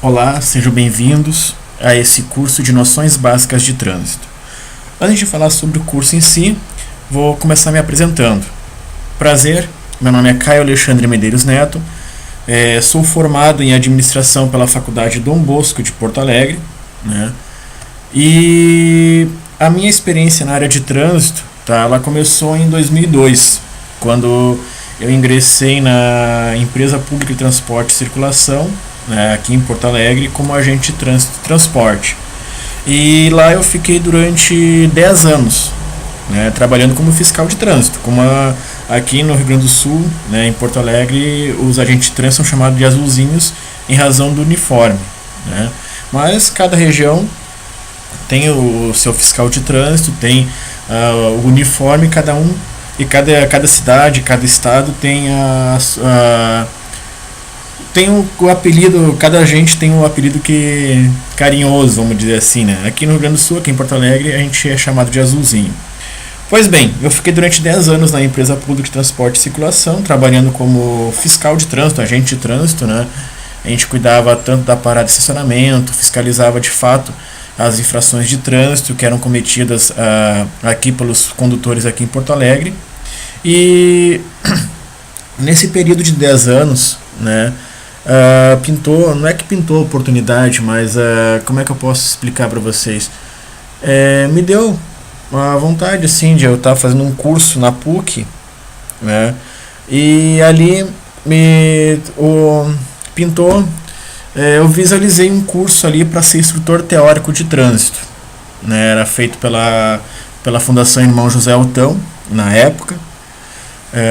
Olá, sejam bem-vindos a esse curso de Noções Básicas de Trânsito. Antes de falar sobre o curso em si, vou começar me apresentando. Prazer, meu nome é Caio Alexandre Medeiros Neto, sou formado em Administração pela Faculdade Dom Bosco de Porto Alegre, né? E a minha experiência na área de trânsito, ela começou em 2002, quando eu ingressei na Empresa Pública de Transporte e Circulação, aqui em Porto Alegre, como agente de trânsito e transporte. E lá eu fiquei durante 10 anos, trabalhando como fiscal de trânsito. Aqui no Rio Grande do Sul, em Porto Alegre, os agentes de trânsito são chamados de azulzinhos em razão do uniforme. Mas cada região tem o seu fiscal de trânsito, tem o uniforme, cada cidade, cada estado tem tem o apelido, cada agente tem um apelido carinhoso, vamos dizer assim, Aqui no Rio Grande do Sul, aqui em Porto Alegre, a gente é chamado de azulzinho. Pois bem, eu fiquei durante 10 anos na Empresa Pública de Transporte e Circulação, trabalhando como fiscal de trânsito, agente de trânsito, A gente cuidava tanto da parada de estacionamento, fiscalizava de fato as infrações de trânsito que eram cometidas aqui pelos condutores aqui em Porto Alegre. E nesse período de 10 anos, não é que pintou a oportunidade, mas como é que eu posso explicar para vocês? Me deu a vontade assim, de eu estar fazendo um curso na PUC, e ali pintou, eu visualizei um curso ali para ser instrutor teórico de trânsito, era feito pela Fundação Irmão José Altão, na época,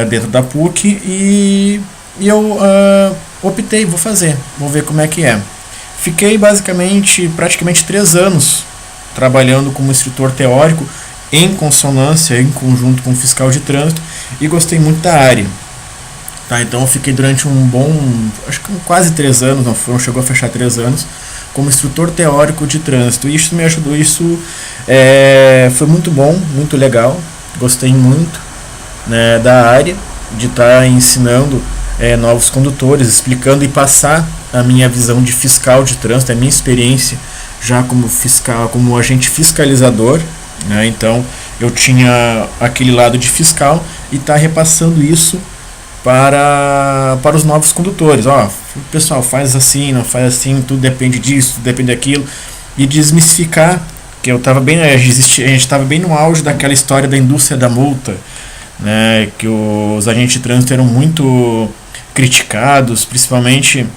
dentro da PUC, e eu optei, vou ver como é que é. Fiquei praticamente 3 anos trabalhando como instrutor teórico em consonância, em conjunto com o fiscal de trânsito, e gostei muito da área. Então eu fiquei durante acho que quase 3 anos, não chegou a fechar 3 anos, como instrutor teórico de trânsito. E isso me ajudou, foi muito bom, muito legal, gostei muito da área, de estar ensinando novos condutores, explicando e passar a minha visão de fiscal de trânsito, a minha experiência já como fiscal, como agente fiscalizador, Então eu tinha aquele lado de fiscal e estar repassando isso para os novos condutores. Pessoal, faz assim, não faz assim, tudo depende disso, tudo depende daquilo, e desmistificar que a gente estava bem no auge daquela história da indústria da multa, que os agentes de trânsito eram muito criticados, principalmente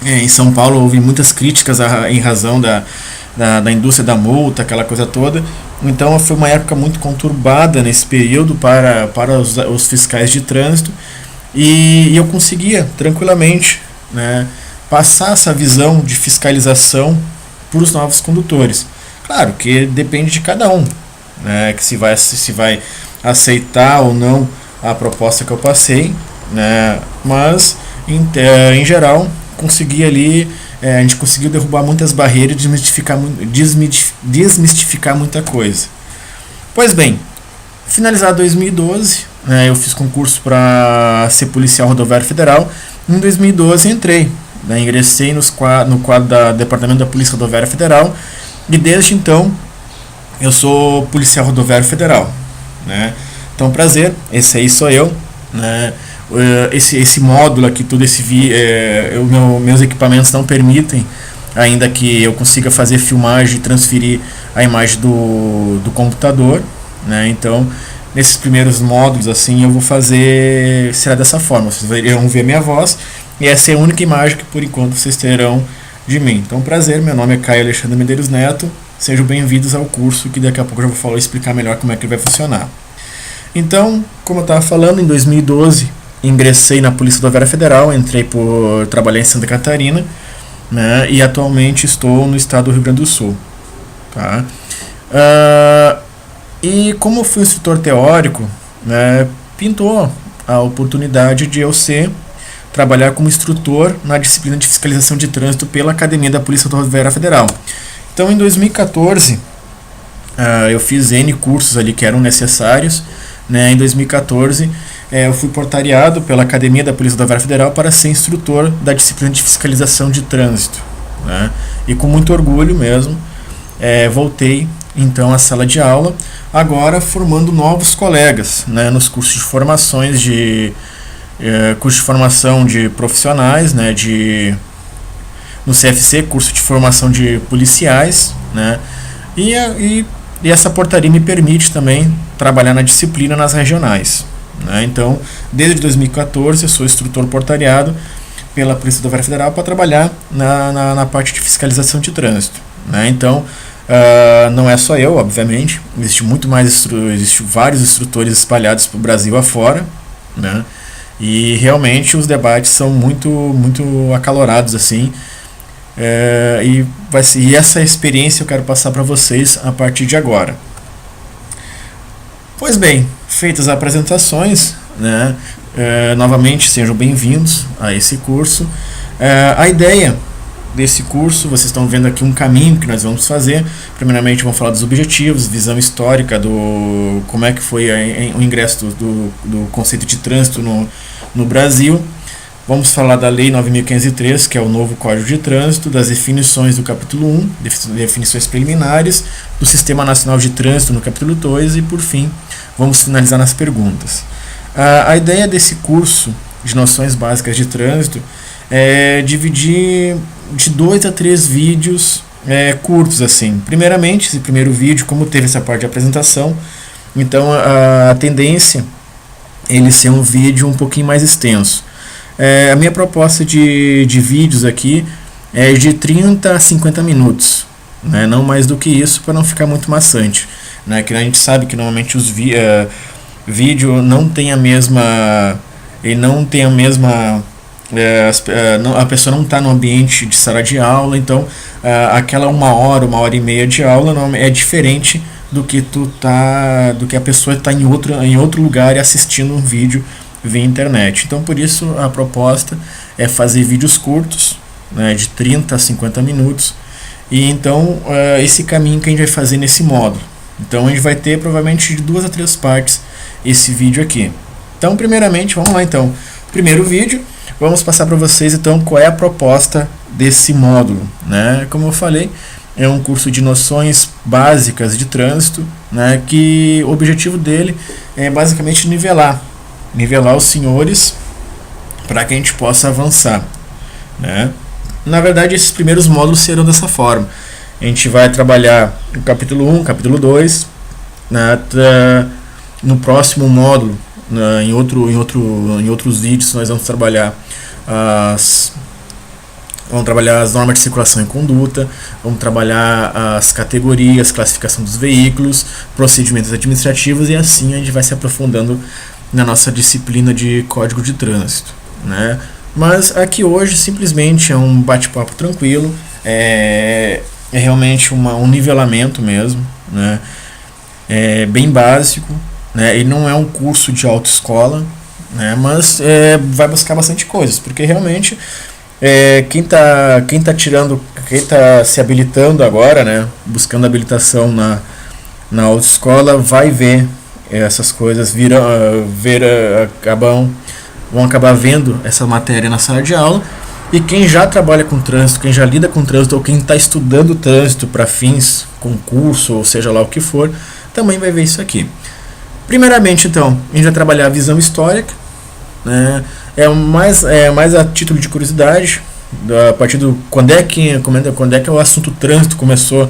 em São Paulo houve muitas críticas em razão da indústria da multa, aquela coisa toda. Então foi uma época muito conturbada nesse período para os fiscais de trânsito, e eu conseguia tranquilamente passar essa visão de fiscalização para os novos condutores. Claro que depende de cada um, que se vai aceitar ou não a proposta que eu passei, mas em geral consegui ali, a gente conseguiu derrubar muitas barreiras e desmistificar muita coisa. Pois bem, finalizado 2012, eu fiz concurso para ser policial rodoviário federal. Em 2012 entrei, ingressei no quadro do Departamento da Polícia Rodoviária Federal, e desde então eu sou policial rodoviário federal, Então, prazer, esse aí sou eu, Esse módulo aqui, meus equipamentos não permitem ainda que eu consiga fazer filmagem e transferir a imagem do computador, Então, nesses primeiros módulos, assim, eu vou fazer, será dessa forma, vocês irão ver minha voz, e essa é a única imagem que por enquanto vocês terão de mim. Então, prazer, meu nome é Caio Alexandre Medeiros Neto, sejam bem-vindos ao curso, que daqui a pouco eu já vou explicar melhor como é que ele vai funcionar. Então, como eu estava falando, em 2012 ingressei na Polícia Rodoviária Federal, entrei por trabalhar em Santa Catarina, e atualmente estou no estado do Rio Grande do Sul. E como eu fui instrutor teórico, pintou a oportunidade de eu trabalhar como instrutor na disciplina de fiscalização de trânsito pela Academia da Polícia Rodoviária Federal. Então, em 2014, eu fiz N cursos ali que eram necessários, Em 2014 eu fui portariado pela Academia da Polícia Rodoviária Federal para ser instrutor da disciplina de fiscalização de trânsito, né? E com muito orgulho mesmo, voltei então à sala de aula, agora formando novos colegas, né, nos cursos de formações curso de formação de profissionais, né, no CFC, curso de formação de policiais, né, e essa portaria me permite também trabalhar na disciplina nas regionais, né. Então, desde 2014 eu sou instrutor portariado pela Polícia Rodoviária Federal para trabalhar na parte de fiscalização de trânsito, né. Então, não é só eu, obviamente, existe vários instrutores espalhados para o Brasil afora, né. E realmente os debates são muito acalorados assim, e essa experiência eu quero passar para vocês a partir de agora. Pois bem, feitas as apresentações, né, novamente sejam bem-vindos a esse curso. A ideia desse curso, vocês estão vendo aqui um caminho que nós vamos fazer. Primeiramente vamos falar dos objetivos, visão histórica do como é que foi o ingresso do conceito de trânsito no Brasil. Vamos falar da Lei 9.503, que é o novo Código de Trânsito, das definições do capítulo 1, definições preliminares, do Sistema Nacional de Trânsito no capítulo 2 e, por fim, vamos finalizar nas perguntas. A ideia desse curso de noções básicas de trânsito é dividir de 2 a 3 vídeos curtos assim. Primeiramente, esse primeiro vídeo, como teve essa parte de apresentação, então a tendência é ele ser um vídeo um pouquinho mais extenso. A minha proposta de vídeos aqui é de 30 a 50 minutos, né? Não mais do que isso, para não ficar muito maçante, né? Que a gente sabe que normalmente os vídeo não tem a mesma, a pessoa não está no ambiente de sala de aula, então aquela 1 hora e meia de aula é diferente do que a pessoa está em outro lugar e assistindo um vídeo via internet. Então, por isso a proposta é fazer vídeos curtos, né, de 30 a 50 minutos, e então esse caminho que a gente vai fazer nesse módulo. Então a gente vai ter provavelmente de 2 a 3 partes esse vídeo aqui. Então, primeiramente, vamos lá então. Primeiro vídeo, vamos passar para vocês então qual é a proposta desse módulo, né? Como eu falei, é um curso de noções básicas de trânsito, né, que o objetivo dele é basicamente nivelar os senhores para que a gente possa avançar, né? Na verdade, esses primeiros módulos serão dessa forma. A gente vai trabalhar o capítulo 1, capítulo 2, né, no próximo módulo, em outros vídeos nós vamos trabalhar as normas de circulação e conduta, vamos trabalhar as categorias, classificação dos veículos, procedimentos administrativos, e assim a gente vai se aprofundando na nossa disciplina de Código de Trânsito, né? Mas aqui hoje simplesmente é um bate-papo tranquilo, é realmente um nivelamento mesmo, né? É bem básico, né? Ele não é um curso de autoescola, né? Mas vai buscar bastante coisas, porque realmente quem está se habilitando agora, né, buscando habilitação na autoescola, vai ver essas coisas, vão acabar vendo essa matéria na sala de aula. E quem já trabalha com trânsito, quem já lida com trânsito, ou quem está estudando trânsito para fins, concurso, ou seja lá o que for, também vai ver isso aqui. Primeiramente, então, a gente vai trabalhar a visão histórica, né? Mais a título de curiosidade, a partir do quando é que o assunto trânsito começou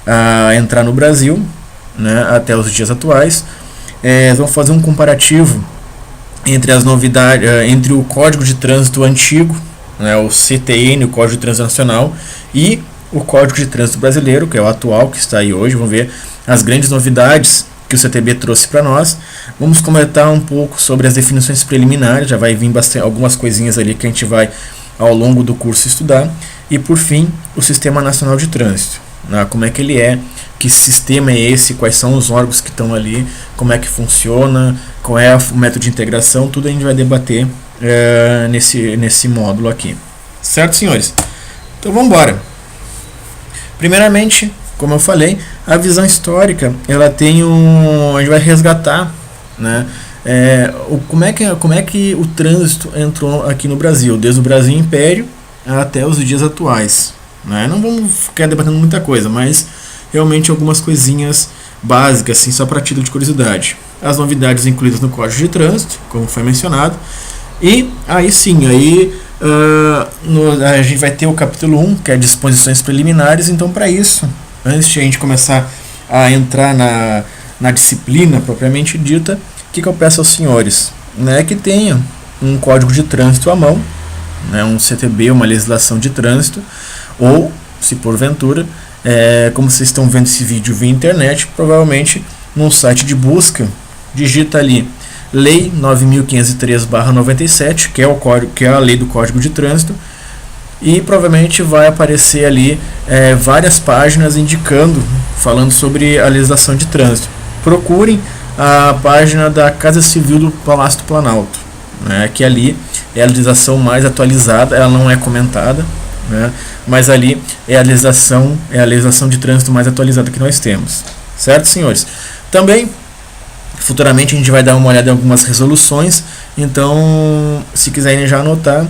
a entrar no Brasil, né, até os dias atuais. Vamos fazer um comparativo entre as novidades, entre o Código de Trânsito antigo, né, o CTN, o Código de Trânsito Nacional, e o Código de Trânsito Brasileiro, que é o atual, que está aí hoje. Vamos ver as grandes novidades que o CTB trouxe para nós. Vamos comentar um pouco sobre as definições preliminares, já vai vir algumas coisinhas ali que a gente vai ao longo do curso estudar. E por fim, o Sistema Nacional de Trânsito, né? Como é que ele é, que sistema é esse, quais são os órgãos que estão ali, como é que funciona, qual é o método de integração, tudo a gente vai debater nesse módulo aqui. Certo, senhores? Então vamos embora. Primeiramente, como eu falei, a visão histórica, ela tem a gente vai resgatar, né, como é que o trânsito entrou aqui no Brasil, desde o Brasil Império até os dias atuais, né? Não vamos ficar debatendo muita coisa, mas realmente algumas coisinhas básicas, assim, só para título de curiosidade. As novidades incluídas no Código de Trânsito, como foi mencionado, e aí sim, a gente vai ter o capítulo 1, que é disposições preliminares. Então, para isso, antes de a gente começar a entrar na disciplina propriamente dita, o que eu peço aos senhores? Né, que tenham um código de trânsito à mão, né, um CTB, uma legislação de trânsito, ou, se porventura, como vocês estão vendo esse vídeo via internet, provavelmente num site de busca, digita ali Lei 9.503/97, que é a lei do Código de Trânsito, e provavelmente vai aparecer ali várias páginas indicando, falando sobre a legislação de trânsito. Procurem a página da Casa Civil do Palácio do Planalto, né, que ali é a legislação mais atualizada, ela não é comentada, né, mas ali é a legislação de trânsito mais atualizada que nós temos. Certo, senhores? Também, futuramente, a gente vai dar uma olhada em algumas resoluções, então, se quiserem já anotar,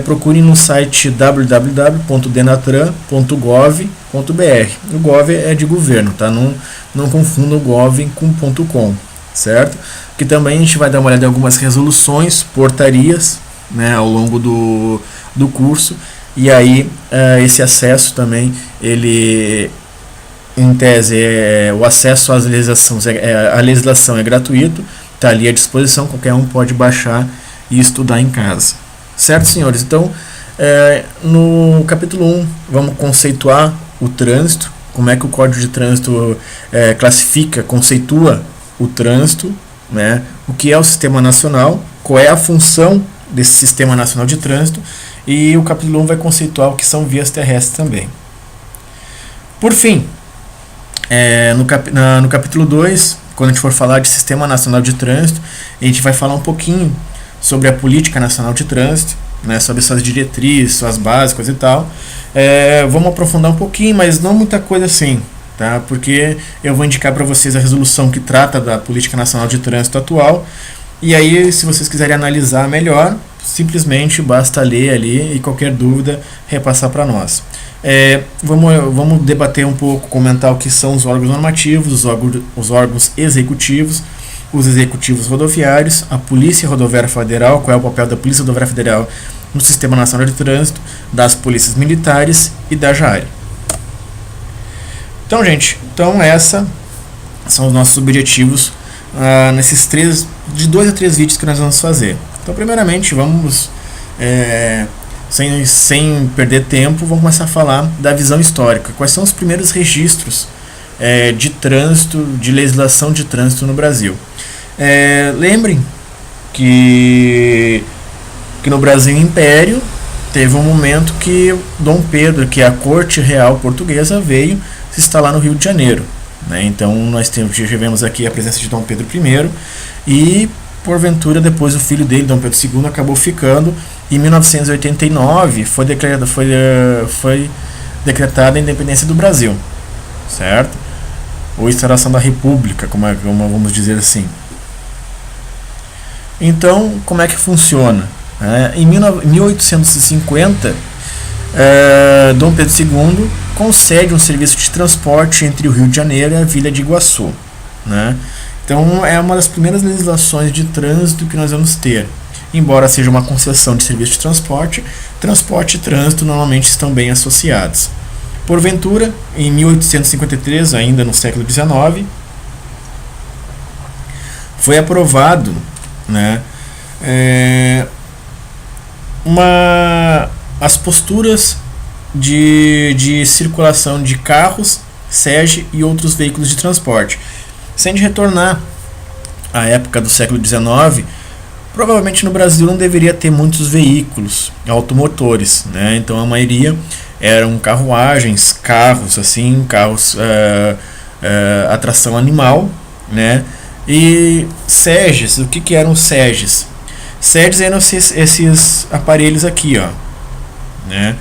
procurem no site www.denatran.gov.br. O gov é de governo, tá? Não confunda o gov com .com, certo? Que também a gente vai dar uma olhada em algumas resoluções, portarias, né, ao longo do curso, e aí esse acesso também, ele, em tese, o acesso às legislações, a legislação é gratuito, está ali à disposição, qualquer um pode baixar e estudar em casa. Certo, senhores? Então, no capítulo 1, vamos conceituar o trânsito, como é que o Código de Trânsito conceitua o trânsito, né? O que é o Sistema Nacional, qual é a função desse Sistema Nacional de Trânsito, e o capítulo 1 vai conceituar o que são vias terrestres também. Por fim, no capítulo 2, quando a gente for falar de Sistema Nacional de Trânsito, a gente vai falar um pouquinho sobre a Política Nacional de Trânsito, né, sobre suas diretrizes, suas básicas e tal. Vamos aprofundar um pouquinho, mas não muita coisa assim, tá? Porque eu vou indicar para vocês a resolução que trata da Política Nacional de Trânsito atual, e aí, se vocês quiserem analisar melhor, simplesmente basta ler ali e qualquer dúvida repassar para nós. Vamos debater um pouco, comentar o que são os órgãos normativos, os órgãos executivos, os executivos rodoviários, a Polícia Rodoviária Federal, qual é o papel da Polícia Rodoviária Federal no Sistema Nacional de Trânsito, das polícias militares e da JARE. Então, gente, esses são os nossos objetivos nesses 2 a 3 vídeos que nós vamos fazer. Então, primeiramente, vamos, sem perder tempo, vamos começar a falar da visão histórica. Quais são os primeiros registros de trânsito, de legislação de trânsito no Brasil? Lembrem que no Brasil Império teve um momento que Dom Pedro, que é a corte real portuguesa, veio se instalar no Rio de Janeiro, né? Então nós tivemos aqui a presença de Dom Pedro I, e porventura depois o filho dele, Dom Pedro II, acabou ficando. Em 1989 foi decretada a independência do Brasil, certo? Ou instauração da República, como vamos dizer assim. Então, como é que funciona? Em 1850, Dom Pedro II concede um serviço de transporte entre o Rio de Janeiro e a Vila de Iguaçu, né? Então, é uma das primeiras legislações de trânsito que nós vamos ter. Embora seja uma concessão de serviço de transporte e trânsito normalmente estão bem associados. Porventura, em 1853, ainda no século XIX, foi aprovado, né, as posturas de circulação de carros, SEG e outros veículos de transporte. Sem retornar à época do século XIX, provavelmente no Brasil não deveria ter muitos veículos automotores, né? Então a maioria eram carruagens, carros a tração animal, né? E SEGs, o que eram SEGs? SEGs eram esses aparelhos aqui, ó, né?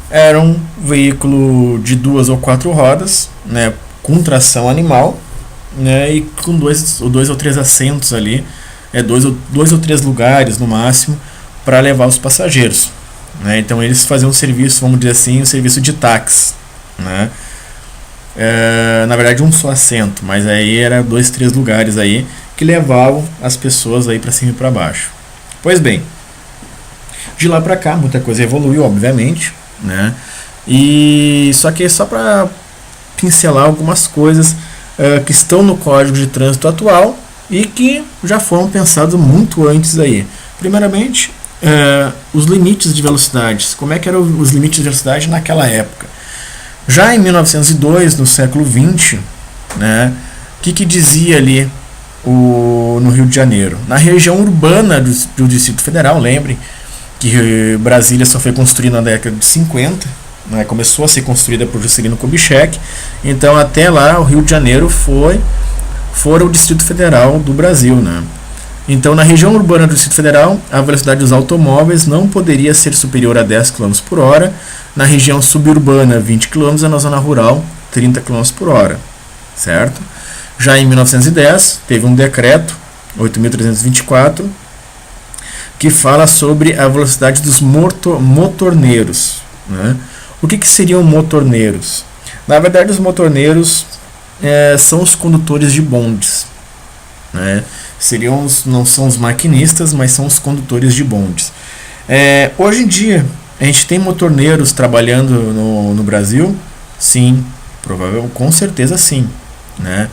Era um veículo de 2 ou 4 rodas, né, com tração animal, né, e com dois ou três assentos ali dois ou três lugares no máximo para levar os passageiros, né? Então eles faziam um serviço, vamos dizer assim, um serviço de táxi, né? Na verdade um só assento, mas aí era 2, 3 lugares aí que levavam as pessoas aí para cima e para baixo. Pois bem, de lá para cá muita coisa evoluiu, obviamente, né? E só que só para pincelar algumas coisas que estão no Código de Trânsito atual e que já foram pensados muito antes aí. Primeiramente, os limites de velocidades. Como é que eram os limites de velocidade naquela época? Já em 1902, no século XX, né, o que dizia ali no Rio de Janeiro? Na região urbana do Distrito Federal, lembrem que Brasília só foi construída na década de 50, né, começou a ser construída por Juscelino Kubitschek, então até lá o Rio de Janeiro fora o Distrito Federal do Brasil, né? Então, na região urbana do Distrito Federal, a velocidade dos automóveis não poderia ser superior a 10 km por hora, na região suburbana 20 km e na zona rural 30 km por hora, certo? Já em 1910, teve um decreto, 8.324, que fala sobre a velocidade dos motorneiros, né? O que seriam motorneiros? Na verdade, os motorneiros são os condutores de bondes, né? Não são os maquinistas, mas são os condutores de bondes. Hoje em dia, a gente tem motorneiros trabalhando no Brasil? Sim, com certeza sim, né?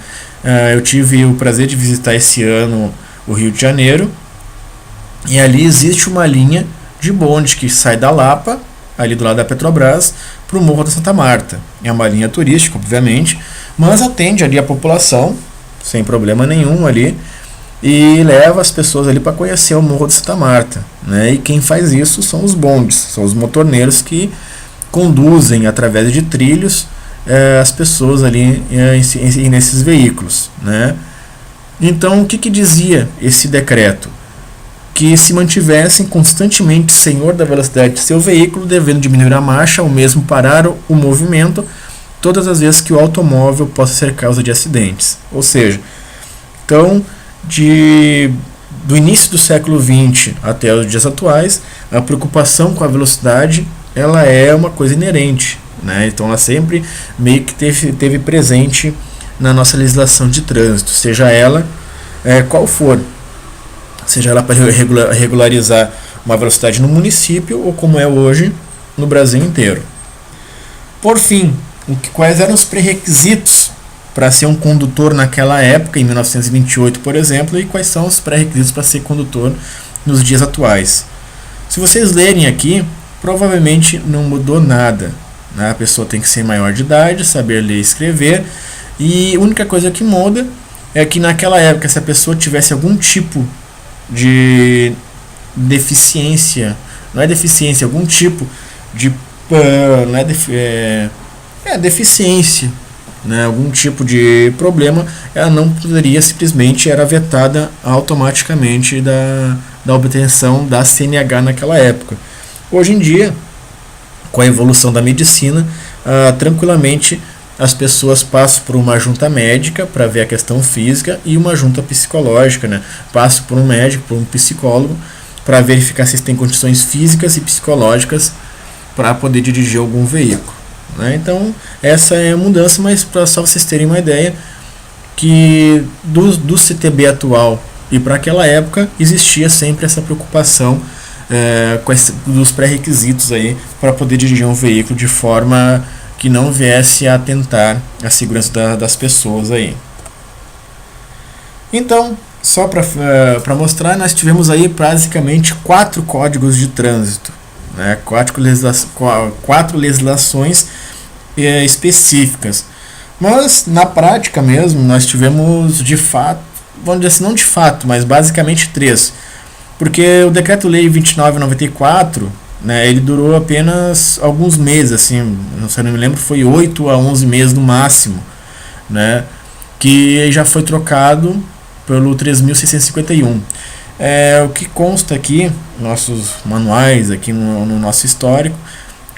Eu tive o prazer de visitar esse ano o Rio de Janeiro, e ali existe uma linha de bonde que sai da Lapa, ali do lado da Petrobras, para o Morro da Santa Marta. É uma linha turística, obviamente, mas atende ali a população, sem problema nenhum ali, e leva as pessoas ali para conhecer o Morro da Santa Marta, né? E quem faz isso são os bondes, são os motorneiros que conduzem através de trilhos as pessoas ali nesses veículos, né? Então, o que dizia esse decreto? Que se mantivessem constantemente senhor da velocidade de seu veículo, devendo diminuir a marcha ou mesmo parar o movimento todas as vezes que o automóvel possa ser causa de acidentes. Ou seja, então, do início do século XX até os dias atuais, a preocupação com a velocidade ela é uma coisa inerente, né? Então ela sempre meio que teve presente na nossa legislação de trânsito, seja ela qual for, seja ela para regularizar uma velocidade no município ou como é hoje no Brasil inteiro. Por fim, quais eram os pré-requisitos para ser um condutor naquela época, em 1928, por exemplo, e quais são os pré-requisitos para ser condutor nos dias atuais? Se vocês lerem aqui, provavelmente não mudou nada, né? A pessoa tem que ser maior de idade, saber ler e escrever, e a única coisa que muda é que naquela época, se a pessoa tivesse algum tipo de deficiência, não é deficiência, algum tipo de deficiência, né, algum tipo de problema, ela não poderia simplesmente, era vetada automaticamente da obtenção da CNH naquela época. Hoje em dia, com a evolução da medicina, tranquilamente as pessoas passam por uma junta médica para ver a questão física e uma junta psicológica, né? Passam por um médico, por um psicólogo, para verificar se tem condições físicas e psicológicas para poder dirigir algum veículo, né? Então, essa é a mudança, mas para só vocês terem uma ideia que do CTB atual e para aquela época existia sempre essa preocupação dos pré-requisitos aí para poder dirigir um veículo de forma que não viesse a atentar a segurança das pessoas aí. Então, só para mostrar, nós tivemos aí basicamente 4 códigos de trânsito, né? 4 legislações específicas. Mas na prática mesmo nós tivemos de fato, vamos dizer assim, não de fato, mas basicamente 3. Porque o Decreto-Lei 2994, né, ele durou apenas alguns meses, assim, se eu não me lembro, foi 8 a 11 meses no máximo, né, que já foi trocado pelo 3.651. O que consta aqui, nossos manuais, aqui no nosso histórico,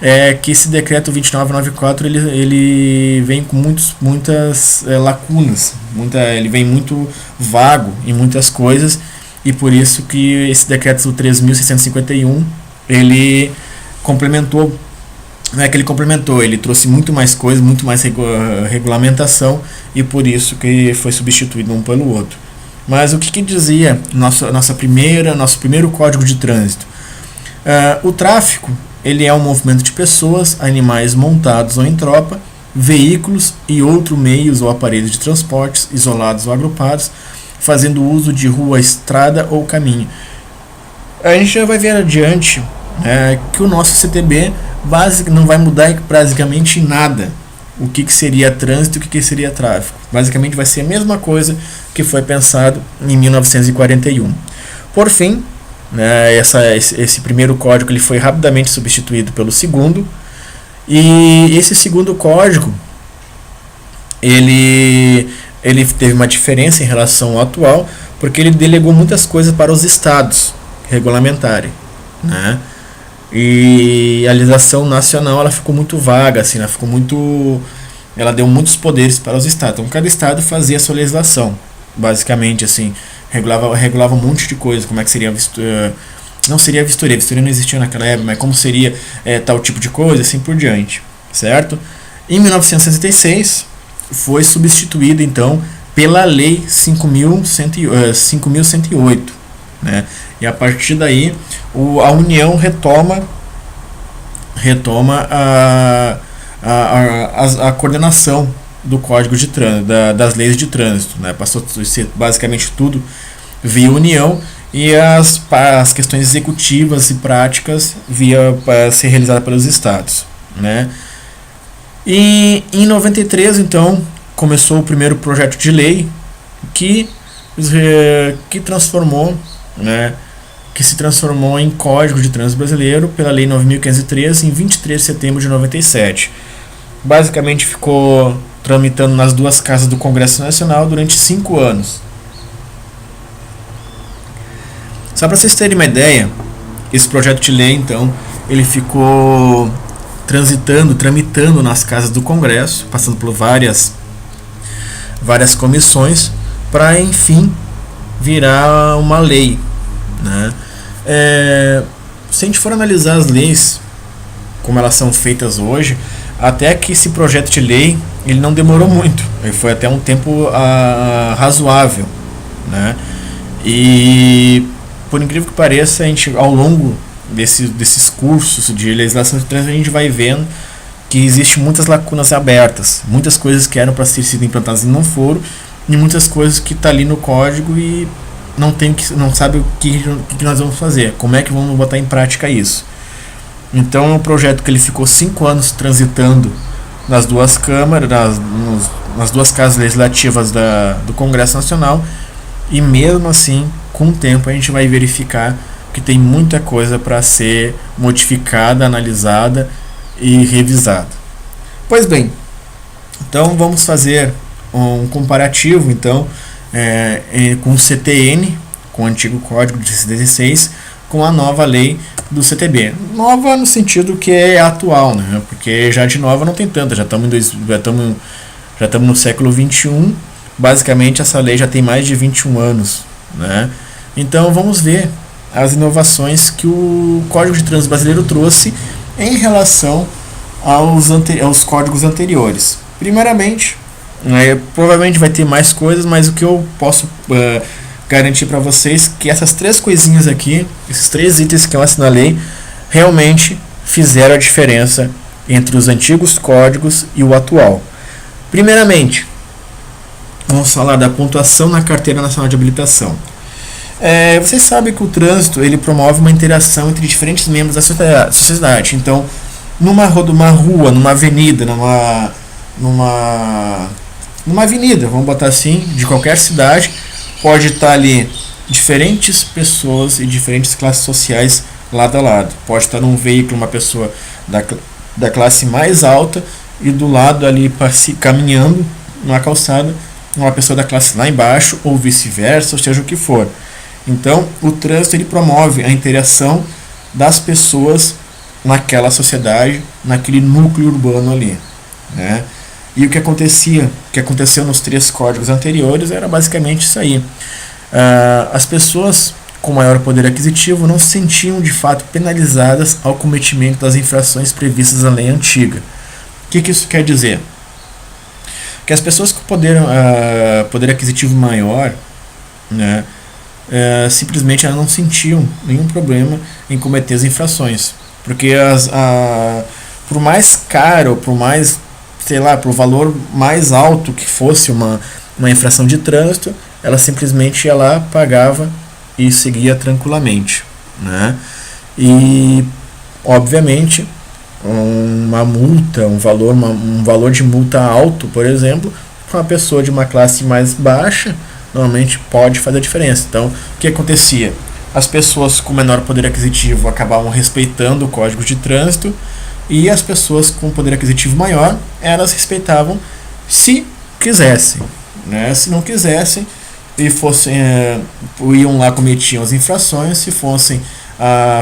é que esse decreto 2994 ele vem com muitas lacunas, ele vem muito vago em muitas coisas, e por isso que esse decreto 3.651 ele complementou, não é que ele complementou, ele trouxe muito mais coisas, muito mais regulamentação, e por isso que foi substituído um pelo outro. Mas o que dizia nosso primeiro código de trânsito? O tráfico ele é um movimento de pessoas, animais montados ou em tropa, veículos e outros meios ou aparelhos de transportes, isolados ou agrupados, fazendo uso de rua, estrada ou caminho. A gente já vai ver adiante que o nosso CTB não vai mudar basicamente nada. O que seria trânsito e o que seria tráfego. Basicamente vai ser a mesma coisa que foi pensado em 1941. Por fim, esse primeiro código ele foi rapidamente substituído pelo segundo, e esse segundo código ele teve uma diferença em relação ao atual, porque ele delegou muitas coisas para os estados regulamentarem, né? E a legislação nacional ela ficou muito vaga, assim, ela deu muitos poderes para os estados. Então cada estado fazia a sua legislação, basicamente, assim, regulava um monte de coisa, como é que seria não seria vistoria não existia naquela época, mas como seria tal tipo de coisa, assim por diante, certo? Em 1966 foi substituído então pela Lei 5.108, né? E a partir daí a União retoma a coordenação do Código de Trânsito, das leis de trânsito, né? Passou a ser basicamente tudo via União, e as questões executivas e práticas para ser realizadas pelos estados, né? E em 93 então começou o primeiro projeto de lei que transformou, né, que se transformou em Código de Trânsito Brasileiro pela Lei 9.503 em 23 de setembro de 97. Basicamente ficou tramitando nas duas casas do Congresso Nacional durante 5 anos. Só para vocês terem uma ideia, esse projeto de lei então ele ficou tramitando nas casas do Congresso, passando por várias comissões, para enfim virar uma lei, né? Se a gente for analisar as leis como elas são feitas hoje, até que esse projeto de lei ele não demorou muito, ele foi até um tempo razoável, né? E por incrível que pareça, a gente ao longo desses cursos de legislação de trânsito a gente vai vendo que existem muitas lacunas abertas, muitas coisas que eram para ter sido implantadas e não foram, e muitas coisas que está ali no código e não sabe o que nós vamos fazer, como é que vamos botar em prática isso. Então é um projeto que ele ficou 5 anos transitando nas duas câmaras, nas duas casas legislativas do Congresso Nacional, e mesmo assim, com o tempo a gente vai verificar que tem muita coisa para ser modificada, analisada e revisada. Pois bem, então vamos fazer um comparativo então com o CTN, com o antigo Código de 66, com a nova lei do CTB. Nova no sentido que é atual, né? Porque já de nova não tem tanta, já estamos no século XXI, basicamente essa lei já tem mais de 21 anos, né? Então vamos ver as inovações que o Código de Trânsito Brasileiro trouxe em relação aos códigos anteriores. Primeiramente, provavelmente vai ter mais coisas, mas o que eu posso garantir para vocês que essas 3 coisinhas aqui, esses 3 itens que eu assinalei, realmente fizeram a diferença entre os antigos códigos e o atual. Primeiramente, vamos falar da pontuação na Carteira Nacional de Habilitação. Vocês sabem que o trânsito ele promove uma interação entre diferentes membros da sociedade. Então, numa rua, numa avenida, numa avenida, vamos botar assim, de qualquer cidade, pode estar ali diferentes pessoas e diferentes classes sociais lado a lado. Pode estar num veículo uma pessoa da classe mais alta e do lado ali caminhando numa calçada uma pessoa da classe lá embaixo, ou vice-versa, ou seja o que for. Então, o trânsito ele promove a interação das pessoas naquela sociedade, naquele núcleo urbano ali, né? E o que aconteceu nos 3 códigos anteriores era basicamente isso aí. As pessoas com maior poder aquisitivo não se sentiam de fato penalizadas ao cometimento das infrações previstas na lei antiga. O que isso quer dizer? Que as pessoas com poder aquisitivo maior, né, simplesmente elas não sentiam nenhum problema em cometer as infrações, porque por mais caro, por mais, sei lá, por valor mais alto que fosse uma infração de trânsito, ela simplesmente ia lá, pagava e seguia tranquilamente, né? E obviamente uma multa, um valor de multa alto, por exemplo, para uma pessoa de uma classe mais baixa, normalmente pode fazer a diferença. Então, o que acontecia? As pessoas com menor poder aquisitivo acabavam respeitando o Código de Trânsito, e as pessoas com poder aquisitivo maior, elas respeitavam se quisessem, né? Se não quisessem e fossem, iam lá, cometiam as infrações. Se fossem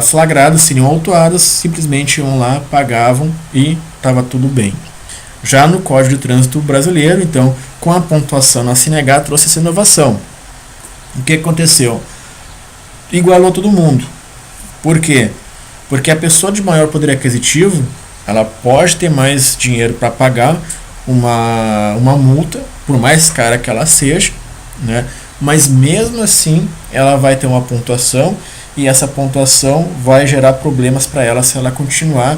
flagradas, seriam autuadas, simplesmente iam lá, pagavam e estava tudo bem. Já no Código de Trânsito brasileiro, então, com a pontuação na CNH, trouxe essa inovação. O que aconteceu? Igualou todo mundo. Por quê? Porque a pessoa de maior poder aquisitivo, ela pode ter mais dinheiro para pagar uma multa, por mais cara que ela seja, né? Mas mesmo assim ela vai ter uma pontuação, e essa pontuação vai gerar problemas para ela se ela continuar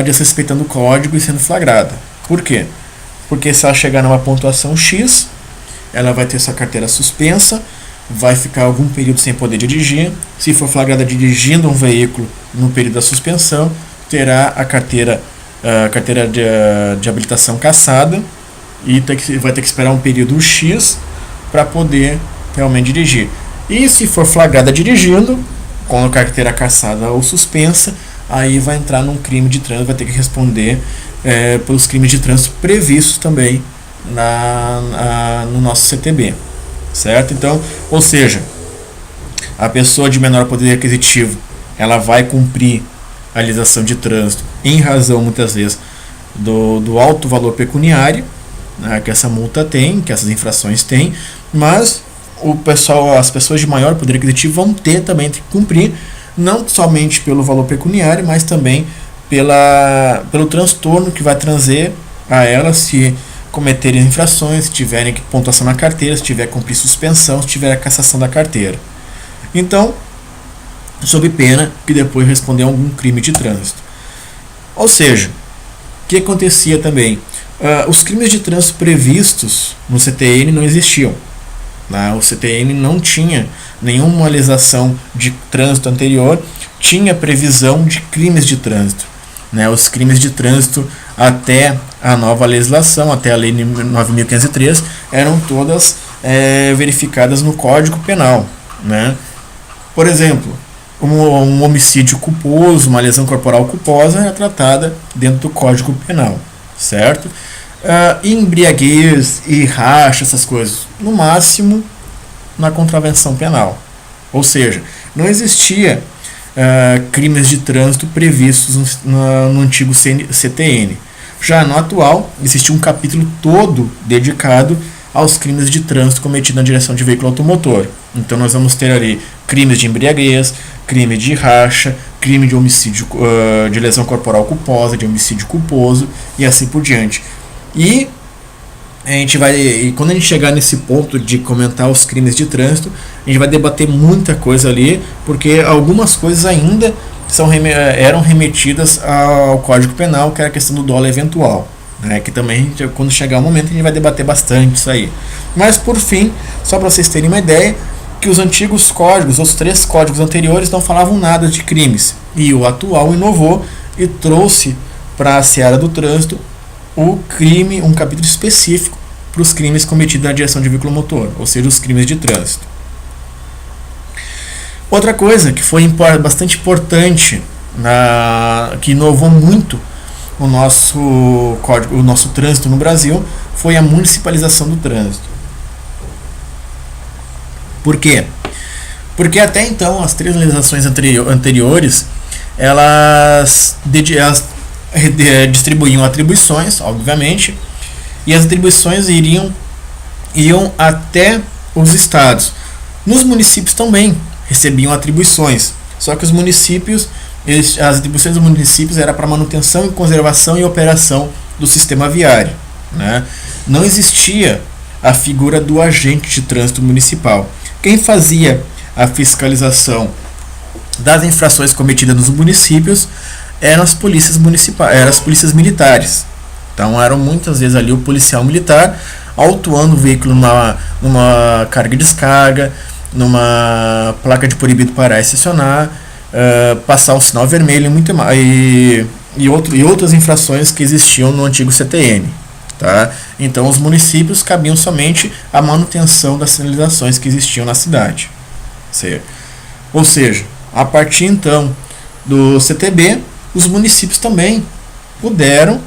desrespeitando o código e sendo flagrada. Por quê? Porque se ela chegar numa pontuação X, ela vai ter sua carteira suspensa, vai ficar algum período sem poder dirigir. Se for flagrada dirigindo um veículo no período da suspensão, terá a carteira de habilitação cassada, e vai ter que esperar um período X para poder realmente dirigir. E se for flagrada dirigindo, com a carteira cassada ou suspensa, aí vai entrar num crime de trânsito, vai ter que responder pelos crimes de trânsito previstos também no nosso CTB, certo? Então, ou seja, a pessoa de menor poder aquisitivo, ela vai cumprir a legislação de trânsito em razão, muitas vezes, do alto valor pecuniário, né, que essa multa tem, que essas infrações têm, mas as pessoas de maior poder aquisitivo vão também ter que cumprir, não somente pelo valor pecuniário, mas também pelo transtorno que vai trazer a elas se cometerem infrações, se tiverem pontuação na carteira, se tiver que cumprir suspensão, se tiver a cassação da carteira. Então, sob pena que depois responder a algum crime de trânsito. Ou seja, o que acontecia também? Os crimes de trânsito previstos no CTN não existiam. O CTN não tinha nenhuma legislação de trânsito anterior, tinha previsão de crimes de trânsito. Os crimes de trânsito até a nova legislação, até a Lei 9.503, eram todas verificadas no Código Penal. Por exemplo, um homicídio culposo, uma lesão corporal culposa é tratada dentro do Código Penal, certo? Embriaguez e racha, essas coisas, no máximo na contravenção penal. Ou seja, não existia crimes de trânsito previstos no antigo CTN. Já no atual, existe um capítulo todo dedicado aos crimes de trânsito cometidos na direção de veículo automotor. Então nós vamos ter ali crimes de embriaguez, crime de racha, crime de homicídio, de lesão corporal culposa, de homicídio culposo e assim por diante. E quando a gente chegar nesse ponto de comentar os crimes de trânsito, a gente vai debater muita coisa ali, porque algumas coisas ainda eram remetidas ao Código Penal, que era a questão do dolo eventual, que também, quando chegar o momento, a gente vai debater bastante isso aí. Mas, por fim, só para vocês terem uma ideia, que os antigos códigos, os 3 códigos anteriores, não falavam nada de crimes, e o atual inovou e trouxe para a seara do trânsito um capítulo específico para os crimes cometidos na direção de veículo motor, ou seja, os crimes de trânsito. Outra coisa que foi bastante importante, que inovou muito o nosso trânsito no Brasil, foi a municipalização do trânsito. Por quê? Porque até então as 3 legislações anteriores elas distribuíam atribuições, obviamente, e as atribuições iriam iam até os estados. Nos municípios também recebiam atribuições, só que os municípios, as atribuições dos municípios era para manutenção, conservação e operação do sistema viário, né? Não existia a figura do agente de trânsito municipal. Quem fazia a fiscalização das infrações cometidas nos municípios eram as polícias municipais, eram as polícias militares. Então eram muitas vezes ali o policial militar autuando o veículo numa carga e descarga, numa placa de proibido parar e estacionar, passar o sinal vermelho e outras infrações que existiam no antigo CTN. Tá? Então os municípios cabiam somente a manutenção das sinalizações que existiam na cidade. Certo? Ou seja, a partir então do CTB, os municípios também puderam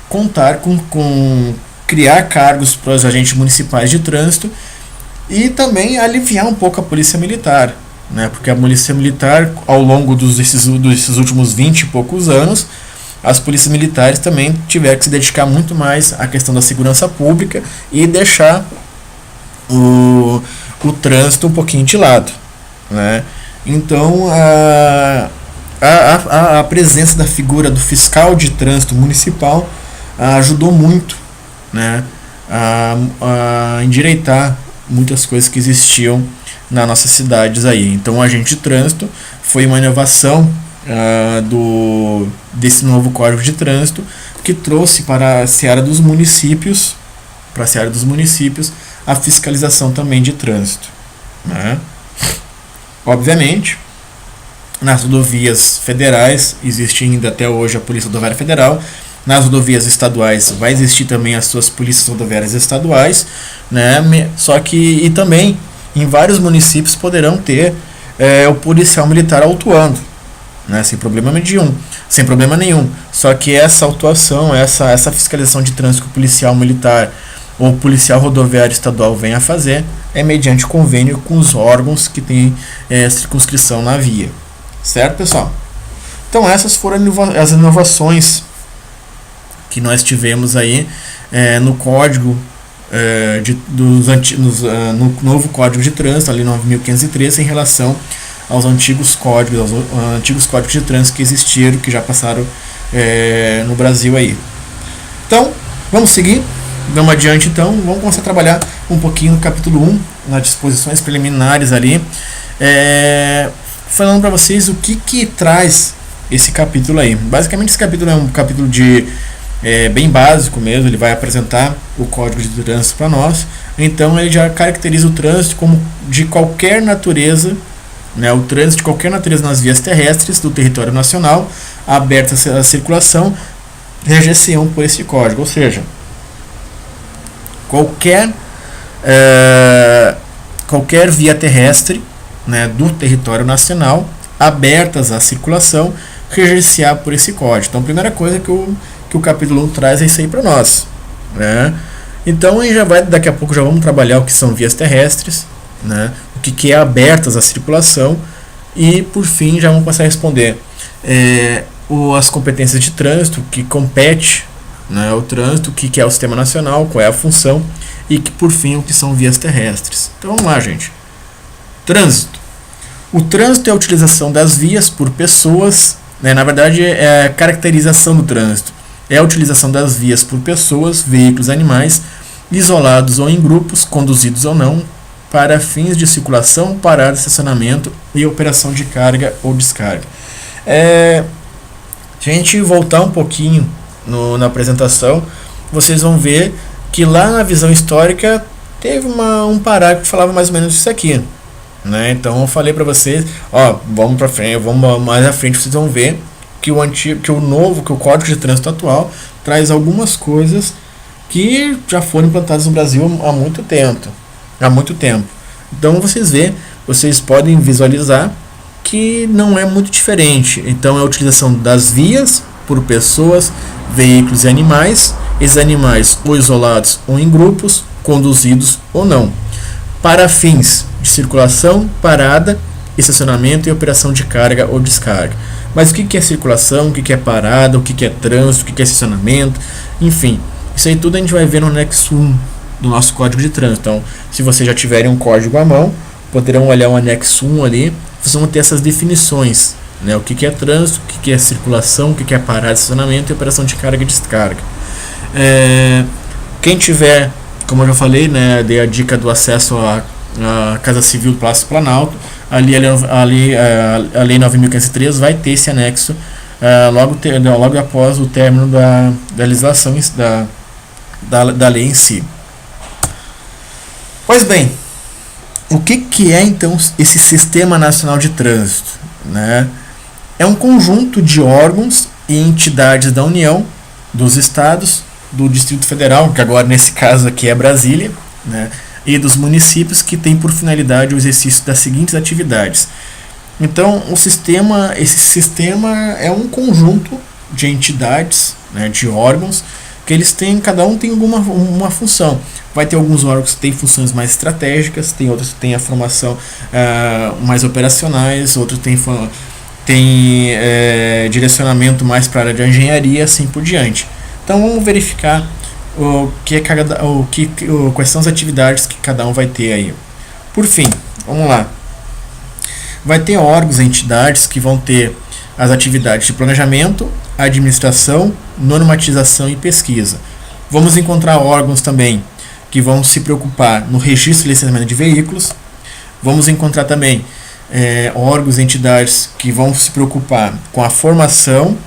contar com criar cargos para os agentes municipais de trânsito e também aliviar um pouco a polícia militar, né? Porque a polícia militar, ao longo desses últimos 20 e poucos anos, as polícias militares também tiveram que se dedicar muito mais à questão da segurança pública e deixar o trânsito um pouquinho de lado, né? Então a presença da figura do fiscal de trânsito municipal ajudou muito, né, a endireitar muitas coisas que existiam nas nossas cidades aí. Então o agente de trânsito foi uma inovação desse novo Código de Trânsito, que trouxe para a seara dos municípios, a fiscalização também de trânsito, né? Obviamente, nas rodovias federais existe ainda até hoje a Polícia Rodoviária Federal. Nas rodovias estaduais vai existir também as suas polícias rodoviárias estaduais, né? Só que e também em vários municípios poderão ter o policial militar autuando, né? Sem problema nenhum. Só que essa autuação, essa fiscalização de trânsito que o policial militar ou policial rodoviário estadual vem a fazer é mediante convênio com os órgãos que têm circunscrição na via. Certo, pessoal? Então essas foram as inovações que nós tivemos aí no código no novo Código de Trânsito, ali 9.503, em relação aos antigos códigos de trânsito que existiram, que já passaram no Brasil aí. Então, vamos seguir, vamos adiante então, vamos começar a trabalhar um pouquinho no capítulo 1, nas disposições preliminares ali, falando para vocês o que traz esse capítulo aí. Basicamente esse capítulo é um capítulo bem básico mesmo, ele vai apresentar o Código de Trânsito para nós, então ele já caracteriza o trânsito como de qualquer natureza, né, o trânsito de qualquer natureza nas vias terrestres do território nacional, abertas à circulação, reger-se-ão por esse código, ou seja, qualquer via terrestre, né, do território nacional, abertas à circulação, reger-se-á por esse código. Então a primeira coisa que o capítulo 1 traz é isso aí para nós, né? Então daqui a pouco já vamos trabalhar o que são vias terrestres, né, o que é abertas à circulação, e por fim já vamos passar a responder as competências de trânsito que compete, né, o trânsito, o que é o sistema nacional, qual é a função, e que por fim o que são vias terrestres. Então vamos lá, gente. Trânsito. O trânsito é a utilização das vias por pessoas, né, na verdade é a caracterização do trânsito. É a utilização das vias por pessoas, veículos, animais, isolados ou em grupos, conduzidos ou não, para fins de circulação, parada, estacionamento e operação de carga ou descarga. Se a gente voltar um pouquinho na apresentação, vocês vão ver que lá na visão histórica teve um parágrafo que falava mais ou menos isso aqui, né? Então eu falei para vocês, vamos para frente, vamos mais à frente, vocês vão ver que o Código de Trânsito atual traz algumas coisas que já foram implantadas no Brasil há muito tempo. Então vocês podem visualizar que não é muito diferente. Então é a utilização das vias por pessoas, veículos e animais, esses animais ou isolados ou em grupos, conduzidos ou não, para fins de circulação, parada, estacionamento e operação de carga ou descarga. Mas o que é circulação, o que é parada, o que é trânsito, o que é estacionamento, enfim, isso aí tudo a gente vai ver no anexo 1, do nosso Código de Trânsito. Então, se vocês já tiverem um código à mão, poderão olhar o anexo 1 ali, vocês vão ter essas definições, né? O que é trânsito, o que é circulação, o que é parada de estacionamento e operação de carga e descarga. Quem tiver, como eu já falei, né, dei a dica do acesso à Casa Civil do Palácio Planalto, ali a Lei 9.503 vai ter esse anexo logo após o término da legislação da lei em si. Pois bem, o que é então esse Sistema Nacional de Trânsito, né? É um conjunto de órgãos e entidades da União, dos estados, do Distrito Federal, que agora nesse caso aqui é Brasília, né? E dos municípios, que tem por finalidade o exercício das seguintes atividades. Então, esse sistema é um conjunto de entidades, né, de órgãos, que cada um tem uma função. Vai ter alguns órgãos que têm funções mais estratégicas, tem outros que têm a formação mais operacionais, outros têm direcionamento mais para a área de engenharia, assim por diante. Então, vamos verificar quais são as atividades que cada um vai ter aí. Por fim, vamos lá. Vai ter órgãos e entidades que vão ter as atividades de planejamento, administração, normatização e pesquisa. Vamos encontrar órgãos também que vão se preocupar no registro e licenciamento de veículos. Vamos encontrar também órgãos e entidades que vão se preocupar com a formação,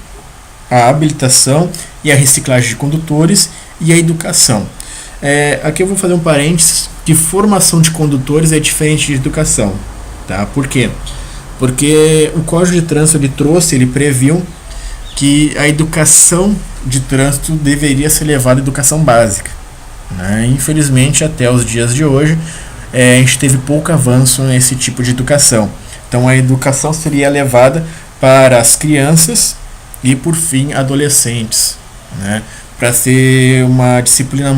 a habilitação e a reciclagem de condutores e a educação. Aqui eu vou fazer um parênteses, que formação de condutores é diferente de educação. Tá? Por quê? Porque o Código de Trânsito ele previu que a educação de trânsito deveria ser levada à educação básica, né? Infelizmente, até os dias de hoje, a gente teve pouco avanço nesse tipo de educação. Então, a educação seria levada para as crianças e, por fim, adolescentes, né? Para ser uma disciplina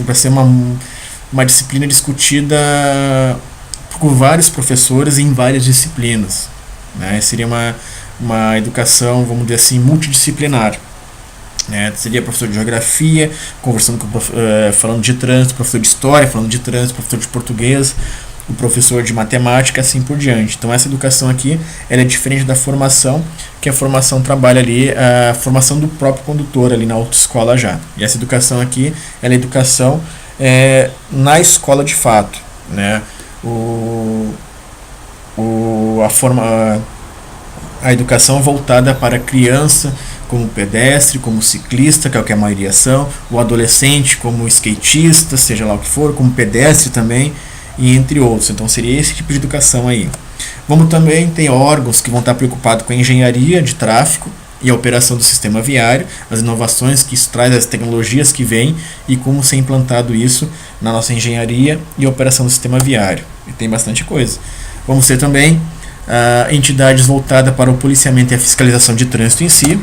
para ser uma disciplina discutida por vários professores em várias disciplinas, né? Seria uma educação, vamos dizer assim, multidisciplinar, né? Seria professor de geografia conversando falando de trânsito, professor de história falando de trânsito, professor de português, o professor de matemática, assim por diante. Então essa educação aqui, ela é diferente da formação, que a formação trabalha ali a formação do próprio condutor ali na autoescola já. E essa educação aqui, ela é educação na escola de fato, né? A educação voltada para a criança como pedestre, como ciclista, que é o que a maioria são, o adolescente como skatista, seja lá o que for, como pedestre também, e entre outros. Então seria esse tipo de educação aí. Vamos também ter órgãos que vão estar preocupados com a engenharia de tráfego e a operação do sistema viário, as inovações que isso traz, as tecnologias que vêm e como ser implantado isso na nossa engenharia e operação do sistema viário. E tem bastante coisa. Vamos ter também entidades voltadas para o policiamento e a fiscalização de trânsito em si,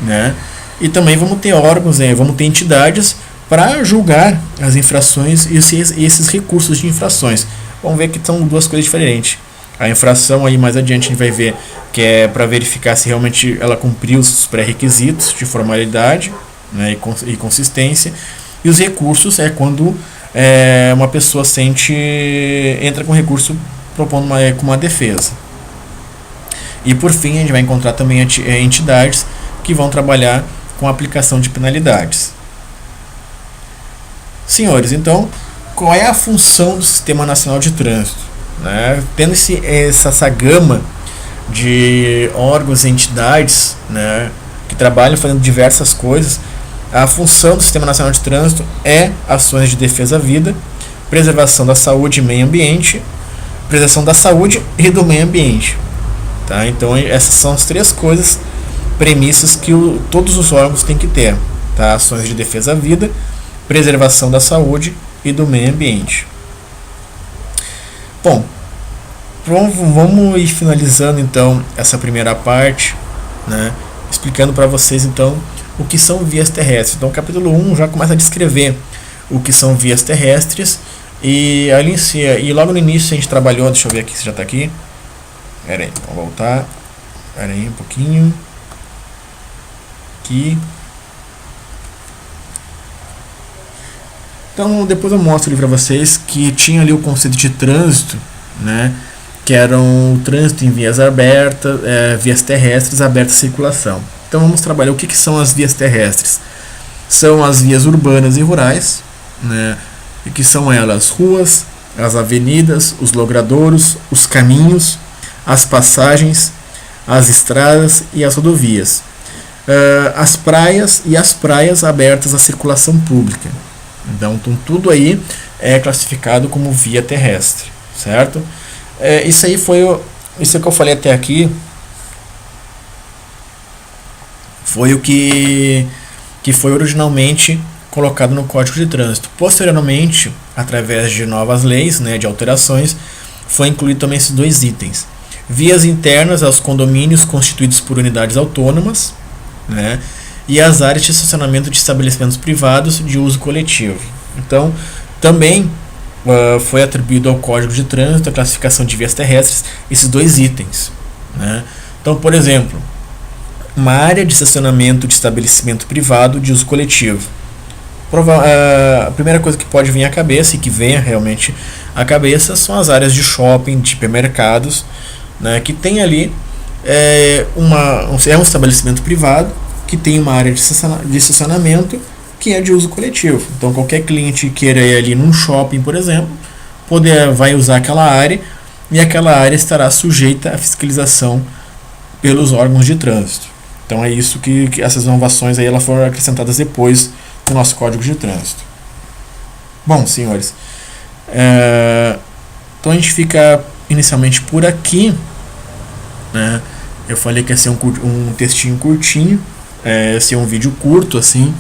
né? E também vamos ter órgãos, vamos ter entidades para julgar as infrações e esses recursos de infrações. Vamos ver que são duas coisas diferentes. A infração, aí mais adiante a gente vai ver que é para verificar se realmente ela cumpriu os pré-requisitos de formalidade, né, e consistência. E os recursos é quando uma pessoa entra com recurso propondo com uma defesa. E por fim a gente vai encontrar também entidades que vão trabalhar com a aplicação de penalidades. Senhores, então, qual é a função do Sistema Nacional de Trânsito? Né? Tendo essa gama de órgãos e entidades, né, que trabalham fazendo diversas coisas, a função do Sistema Nacional de Trânsito é ações de defesa à vida, preservação da saúde e meio ambiente, preservação da saúde e do meio ambiente. Tá? Então, essas são as três premissas que todos os órgãos têm que ter. Tá? Ações de defesa à vida, preservação da saúde e do meio ambiente. Bom, vamos ir finalizando então essa primeira parte, né, explicando para vocês então o que são vias terrestres. Então, o capítulo 1 já começa a descrever o que são vias terrestres e logo no início a gente trabalhou, deixa eu ver aqui se já está aqui. Pera aí, vamos voltar. Pera aí um pouquinho. Aqui. Então depois eu mostro ali para vocês que tinha ali o conceito de trânsito, né, que eram o trânsito em vias abertas, vias terrestres abertas à circulação. Então vamos trabalhar o que são as vias terrestres. São as vias urbanas e rurais, né, e que são elas ruas, as avenidas, os logradouros, os caminhos, as passagens, as estradas e as rodovias. As praias e as praias abertas à circulação pública. Então tudo aí é classificado como via terrestre, certo? Isso que eu falei até aqui foi o que foi originalmente colocado no Código de Trânsito. Posteriormente, através de novas leis, né, de alterações, foi incluído também esses dois itens. Vias internas aos condomínios constituídos por unidades autônomas, né, e as áreas de estacionamento de estabelecimentos privados de uso coletivo. Então, também foi atribuído ao Código de Trânsito a classificação de vias terrestres esses dois itens, né? Então, por exemplo, uma área de estacionamento de estabelecimento privado de uso coletivo. A primeira coisa que pode vir à cabeça, e que venha realmente à cabeça, são as áreas de shopping, de supermercados, né, que tem ali um estabelecimento privado que tem uma área de estacionamento que é de uso coletivo. Então qualquer cliente queira ir ali num shopping, por exemplo, vai usar aquela área, e aquela área estará sujeita à fiscalização pelos órgãos de trânsito. Então é isso que essas inovações aí elas foram acrescentadas depois no nosso Código de Trânsito. Bom, senhores, então a gente fica inicialmente por aqui, né? Eu falei que ia ser um textinho curtinho, ia ser um vídeo curto assim,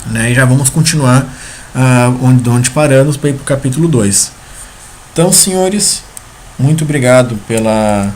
né? E já vamos continuar onde paramos para ir para o capítulo 2. Então, senhores, muito obrigado pela